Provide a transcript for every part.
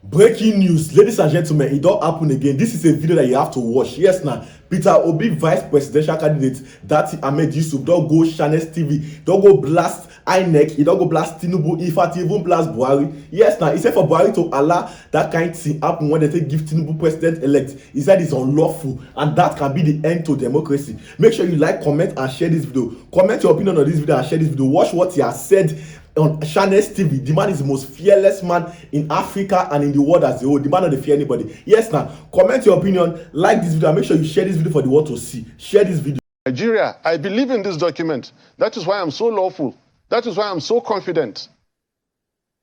Breaking news, ladies and gentlemen, it don't happen again. This is a video that you have to watch. Yes, now Peter Obi, vice presidential candidate, that Ahmed Yusuf, don't go Channels TV, don't go blast INEC, he don't go blast Tinubu, in fact, he even blast Buhari. Yes, now he said for Buhari to allow that kind of thing happen when they give Tinubu president-elect. He said it's unlawful, and that can be the end to democracy. Make sure you like, comment, and share this video. Comment your opinion on this video and share this video. Watch what he has said on Channels TV. The man is the most fearless man in Africa and in the world as a whole. The man doesn't fear anybody. Yes, now comment your opinion, like this video, and make sure you share this video for the world to see. Share this video. Nigeria, I believe in this document. That is why I'm so lawful. That is why I'm so confident.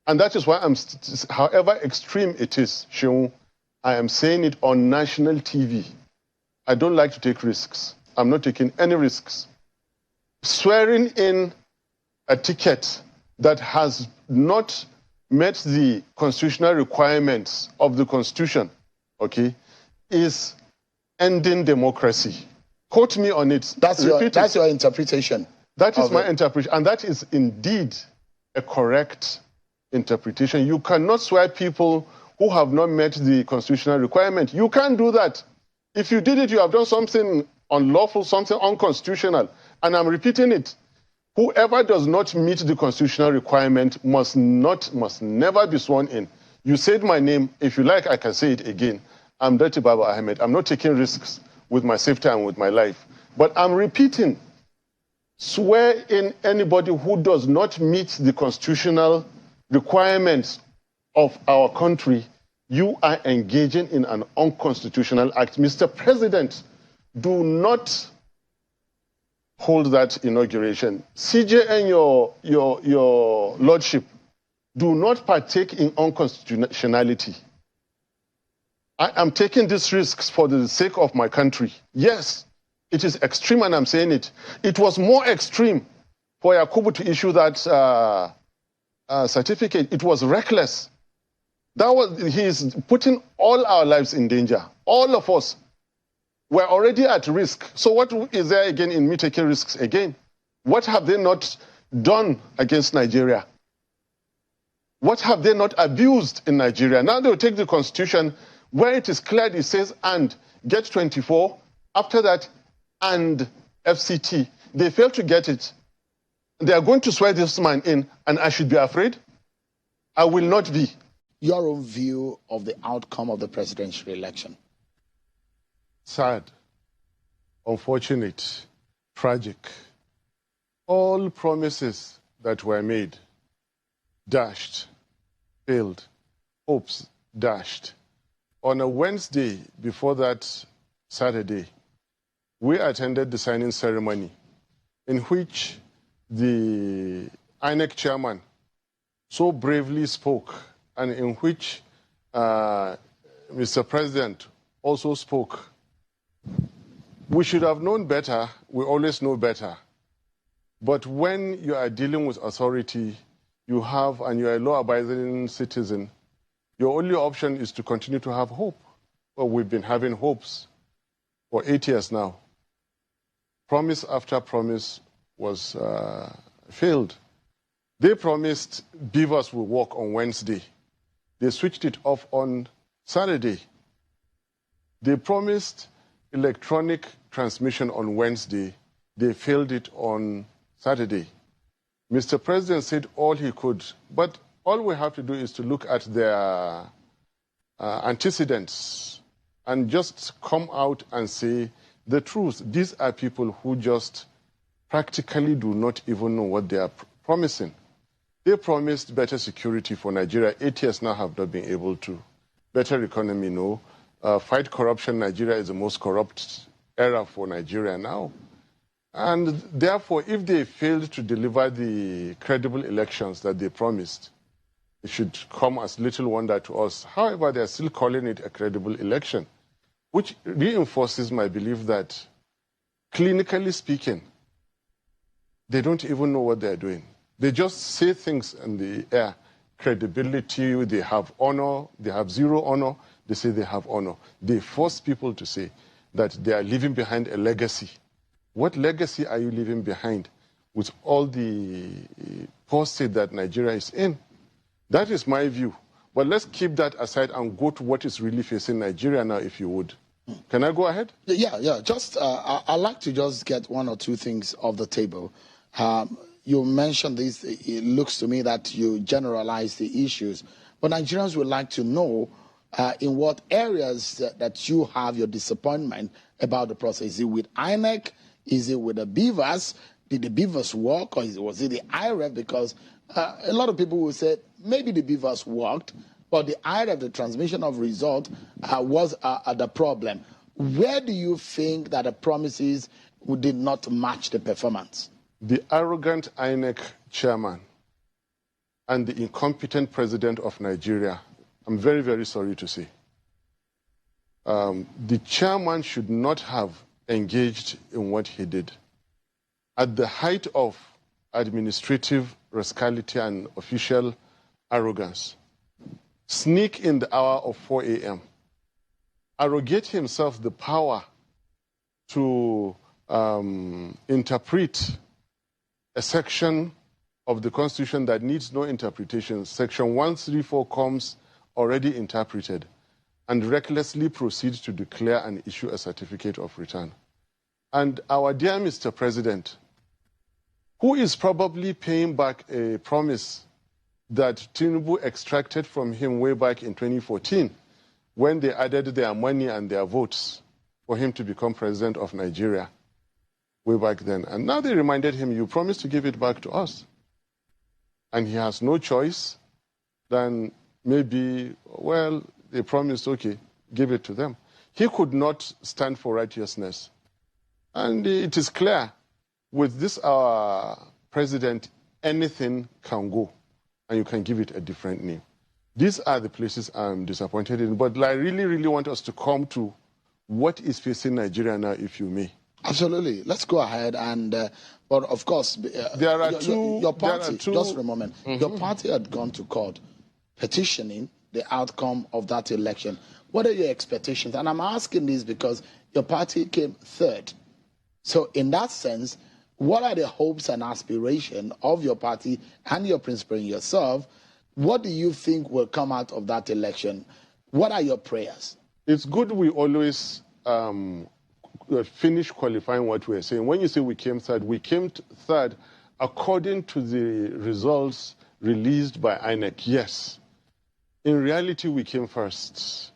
And that is why I'm, however extreme it is, Sheung, I am saying it on national TV. I don't like to take risks. I'm not taking any risks. Swearing in a ticket that has not met the constitutional requirements of the Constitution, okay, is ending democracy. Quote me on it. That's your interpretation. That is my interpretation, and that is indeed a correct interpretation. You cannot swear people who have not met the constitutional requirement. You can't do that. If you did it, you have done something unlawful, something unconstitutional, and I'm repeating it. Whoever does not meet the constitutional requirement must never be sworn in. You said my name. If you like, I can say it again. I'm Dirty Baba Ahmed. I'm not taking risks with my safety and with my life. But I'm repeating, swear in anybody who does not meet the constitutional requirements of our country. You are engaging in an unconstitutional act. Mr. President, do not hold that inauguration. CJ and your lordship, do not partake in unconstitutionality. I am taking these risks for the sake of my country. Yes, it is extreme, and I'm saying it. It was more extreme for Yakubu to issue that certificate. It was reckless. He is putting all our lives in danger. All of us. We're already at risk. So what is there again in me taking risks again? What have they not done against Nigeria? What have they not abused in Nigeria? Now they'll take the constitution where it is clear, it says, and get 24. After that, and FCT. They fail to get it. They are going to swear this man in, and I should be afraid? I will not be. Your own view of the outcome of the presidential election? Sad, unfortunate, tragic. All promises that were made, dashed, failed, hopes dashed. On a Wednesday before that Saturday, we attended the signing ceremony in which the INEC chairman so bravely spoke, and in which Mr. President also spoke. We should have known better. We always know better. But when you are dealing with authority, and you're a law-abiding citizen, your only option is to continue to have hope. Well, we've been having hopes for 8 years now. Promise after promise was failed. They promised beavers will work on Wednesday. They switched it off on Saturday. They promised electronic transmission on Wednesday. They failed it on Saturday. Mr. President said all he could, but all we have to do is to look at their antecedents and just come out and say the truth. These are people who just practically do not even know what they are promising. They promised better security for Nigeria. 8 years now have not been able to. Better economy, no. Fight corruption. Nigeria is the most corrupt era for Nigeria now. And therefore, if they failed to deliver the credible elections that they promised, it should come as little wonder to us. However, they are still calling it a credible election, which reinforces my belief that, clinically speaking, they don't even know what they're doing. They just say things in the air. Credibility, they have honor, they have zero honor, they say they have honor. They force people to say that they are leaving behind a legacy. What legacy are you leaving behind with all the poor state that Nigeria is in? That is my view. But let's keep that aside and go to what is really facing Nigeria now, if you would. Can I go ahead? Yeah. Just I'd like to just get one or two things off the table. You mentioned this. It looks to me that you generalize the issues, but Nigerians would like to know in what areas that you have your disappointment about the process. Is it with INEC? Is it with the beavers? Did the beavers work, or was it the IRF? Because a lot of people will say maybe the beavers worked, but the IRF, the transmission of result, was the problem. Where do you think that the promises did not match the performance? The arrogant INEC chairman and the incompetent president of Nigeria, I'm very, very sorry to say. The chairman should not have engaged in what he did. At the height of administrative rascality and official arrogance, sneak in the hour of 4 a.m., arrogate himself the power to interpret a section of the Constitution that needs no interpretation. Section 134 comes already interpreted, and recklessly proceed to declare and issue a certificate of return. And our dear Mr. President, who is probably paying back a promise that Tinubu extracted from him way back in 2014, when they added their money and their votes for him to become president of Nigeria way back then. And now they reminded him, you promised to give it back to us. And he has no choice than maybe, well, they promised, okay, give it to them. He could not stand for righteousness. And it is clear, with this our president, anything can go, and you can give it a different name. These are the places I'm disappointed in. But I really, really want us to come to what is facing Nigeria now, if you may. Absolutely. Let's go ahead and, but of course, there are your party, just for a moment, your party had gone to court petitioning the outcome of that election. What are your expectations? And I'm asking this because your party came third. So in that sense, what are the hopes and aspirations of your party and your principal and yourself? What do you think will come out of that election? What are your prayers? It's good we always finish qualifying what we're saying. When you say we came third according to the results released by INEC. Yes. In reality, we came first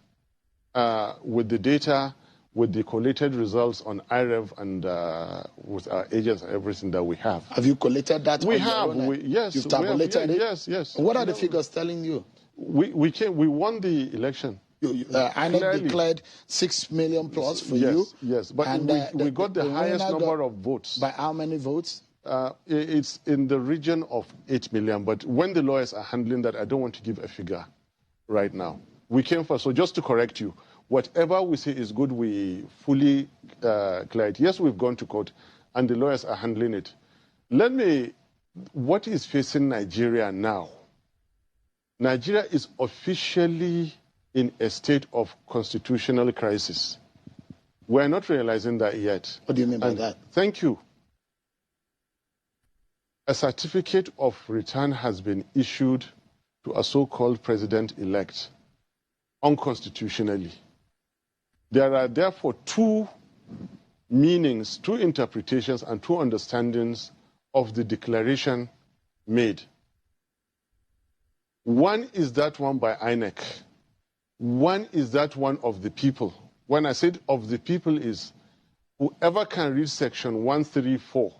with the data, with the collated results on IREV and with our agents and everything that we have. Have you collated that? We have. Yes. You've tabulated it? Yes. What are the figures telling you? We won the election. INEC declared 6 million plus for you. Yes, but we got the highest number of votes. By how many votes? It's in the region of 8 million, but when the lawyers are handling that, I don't want to give a figure right now. We came first, so just to correct you, whatever we say is good, we fully clear it. Yes, we've gone to court, and the lawyers are handling it. What is facing Nigeria now? Nigeria is officially in a state of constitutional crisis. We're not realizing that yet. What do you mean by that? Thank you. A certificate of return has been issued to a so-called president-elect unconstitutionally. There are therefore two meanings, two interpretations, and two understandings of the declaration made. One is that one by INEC. One is that one of the people. When I said of the people is whoever can read section 134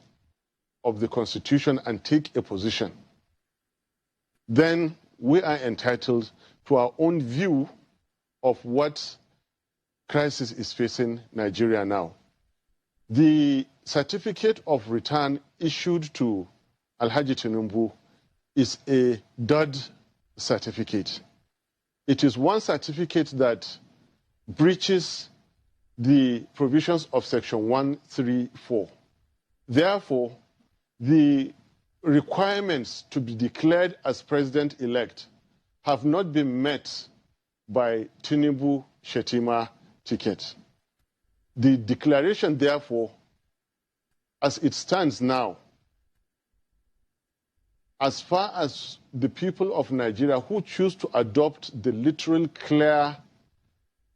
of the Constitution and take a position, then we are entitled to our own view of what crisis is facing Nigeria now. The certificate of return issued to Alhaji Tinubu is a dud certificate. It is one certificate that breaches the provisions of section 134. Therefore, the requirements to be declared as president-elect have not been met by Tinubu Shetima ticket. The declaration, therefore, as it stands now, as far as the people of Nigeria who choose to adopt the literal, clear,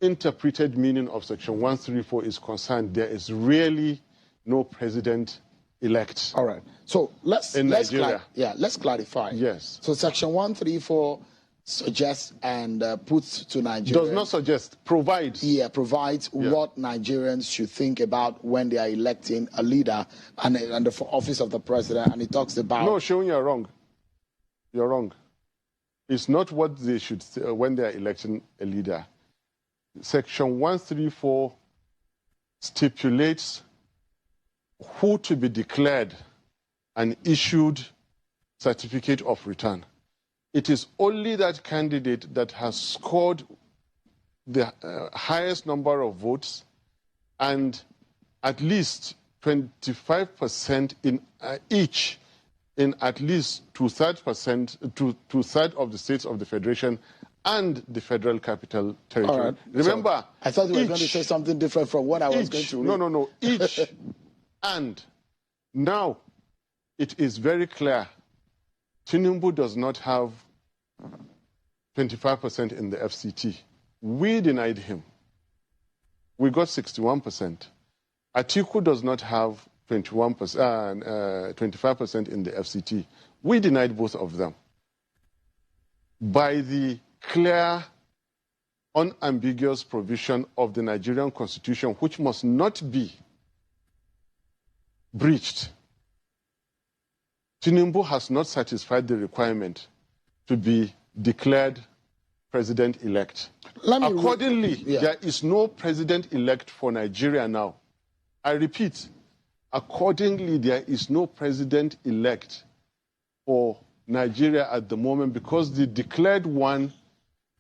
interpreted meaning of Section 134 is concerned, there is really no president-elect. All right. So let's Nigeria. Let's clarify. Yes. So Section 134 suggests and puts to Nigeria. Does not suggest, provides. Yeah, provides what Nigerians should think about when they are electing a leader and the office of the president, and it talks about. No, Seun, you're wrong. You're wrong. It's not what they should say when they are electing a leader. Section 134 stipulates who to be declared an issued certificate of return. It is only that candidate that has scored the highest number of votes and at least 25% in each in at least two-thirds of the states of the Federation and the Federal Capital Territory. Right. Remember, so I thought you were going to say something different from what I was going to read. No. Each and now it is very clear. Tinubu does not have 25% in the FCT. We denied him. We got 61%. Atiku does not have 25% in the FCT. We denied both of them. By the clear, unambiguous provision of the Nigerian Constitution, which must not be breached, Tinubu has not satisfied the requirement to be declared president-elect. Accordingly, there is no president-elect for Nigeria now. I repeat, accordingly, there is no president-elect for Nigeria at the moment because the declared one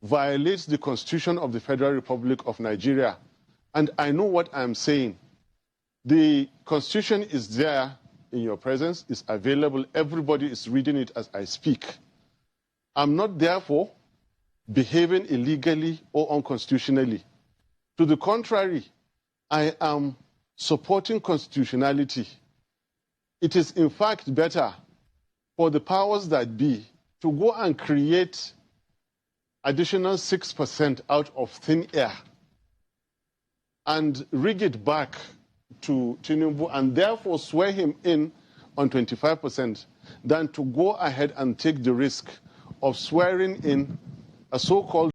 violates the Constitution of the Federal Republic of Nigeria. And I know what I'm saying. The Constitution is there in your presence, is available. Everybody is reading it as I speak. I'm not therefore behaving illegally or unconstitutionally. To the contrary, I am supporting constitutionality. It is in fact better for the powers that be to go and create additional 6% out of thin air and rig it back to Tinubu and therefore swear him in on 25% than to go ahead and take the risk of swearing in a so-called